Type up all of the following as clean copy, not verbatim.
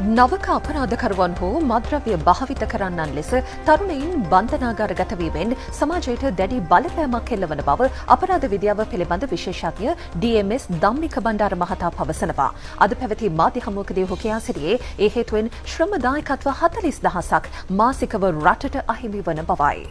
නවක අපරාධකරුවන් හෝ මද්‍රව්‍ය භාවිත කරන්නන් ලෙස තරුණයින් බන්ධනාගාරගත වීමෙන් සමාජයට දැඩි බලපෑමක් එල්ලවන බව අපරාධ විද්‍යාව පිළිබඳ විශේෂඥ ඩී.එම්.එස්. ධම්මික බණ්ඩාර මහතා පවසනවා. අද පැවති මාධ්‍ය හමුවකදී ඔහු කියා සිටියේ ඒ හේතුවෙන් ශ්‍රම දායකත්ව 40,000ක් මාසිකව රටට අහිමි වන බවයි.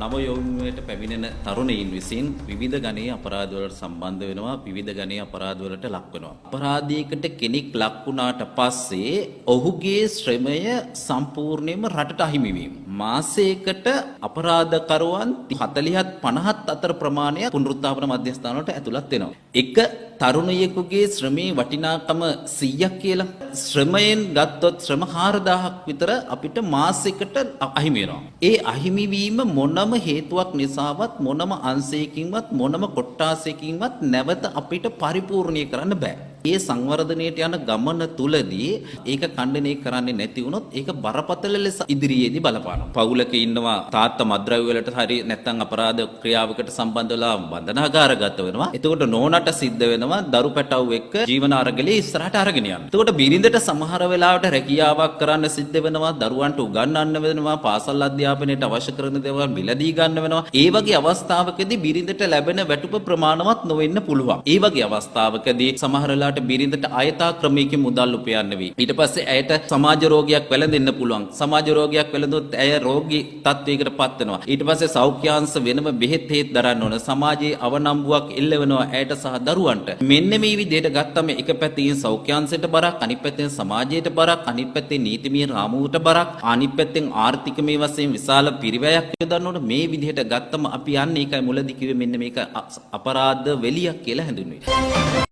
නව යොමුවට පැමිණෙන තරුණයින් විසින් විවිධ ගණයේ අපරාධවලට සම්බන්ධ වෙනවා, විවිධ ගණයේ අපරාධවලට ලක් වෙනවා. අපරාධයකට කෙනෙක් ලක් වුණාට පස්සේ ඔහුගේ ශ්‍රමය සම්පූර්ණයෙන්ම රටට අහිමි වීම. මාසයකට අපරාධකරුවන් 40ත් 50ත් අතර ප්‍රමාණයක් පුනරුත්ථාපන මධ්‍යස්ථාන වලට ඇතුළත් වෙනවා. එක තරුණියෙකුගේ ශ්‍රමයේ වටිනාකම 100ක් කියලා ශ්‍රමයෙන් ගත්තොත් ශ්‍රම 4000ක් විතර අපිට මාසයකට අහිමි වෙනවා. ඒ අහිමි වීම මොනම හේතුවක් නිසාවත් මොනම අංශයකින්වත් මොනම කොට්ටාසයකින්වත් නැවත අපිට පරිපූර්ණීය කරන්න බෑ. ඒ සංවර්ධනයට යන ගමන තුලදී ඒක ඛණ්ඩනය කරන්නේ නැති වුණොත් ඒක බරපතල ලෙස ඉදිරියේදී බලපානවා. පවුලක ඉන්නවා තාත්තා මද්ද්‍රව්‍ය වලට හරි නැත්නම් අපරාධ ක්‍රියාවකට සම්බන්ධ වෙලා බන්ධනාගාරගත වෙනවා. එතකොට නෝනට සිද්ධ වෙනවා දරු පැටව් එක්ක ජීවන අරගලේ ඉස්සරහට අරගෙන යන්න. එතකොට බිරිඳට සමහර වෙලාවට රැකියාවක් කරන්න සිද්ධ වෙනවා, දරුවන්ට උගන්වන්න වෙනවා, පාසල් අධ්‍යාපනයට අවශ්‍ය කරන දේවල් මිලදී ගන්න වෙනවා. ඒ වගේ අවස්ථාවකදී බිරිඳට ලැබෙන වැටුප ප්‍රමාණවත් නොවෙන්න පුළුවන්. ඒ වගේ අවස්ථාවකදී සමහර බිරිඳට අයථා ක්‍රමයකින් මුදල් උපයන්න වේ. ඊට පස්සේ ඇයට සමාජ රෝගයක් වැළඳෙන්න පුළුවන්. සමාජ රෝගයක් වැළඳුත් ඇය රෝගී තත්වයකට පත් වෙනවා. ඊට පස්සේ සෞඛ්‍යාංශ වෙනම බෙහෙත් හේත් දරන්න ඕන. සමාජයේ අවනම්බුවක් එල්ල වෙනවා ඇයට සහ දරුවන්ට. මෙන්න මේ විදිහට ගත්තම එක පැත්තකින් සෞඛ්‍යාංශයට බරක්, අනිත් පැත්තෙන් සමාජයට බරක්, අනිත් පැත්තෙන් නීතිමය රාමුවට බරක්, අනිත් පැත්තෙන් ආර්ථිකමය වශයෙන් විශාල පිරිවැයක් යොදන්න ඕන. මේ විදිහට ගත්තම අපි යන්නේ ඒකයි මුලදී කිව්වේ මෙන්න මේක අපරාධ වෙලියක් කියලා හැඳින්වෙන්නේ.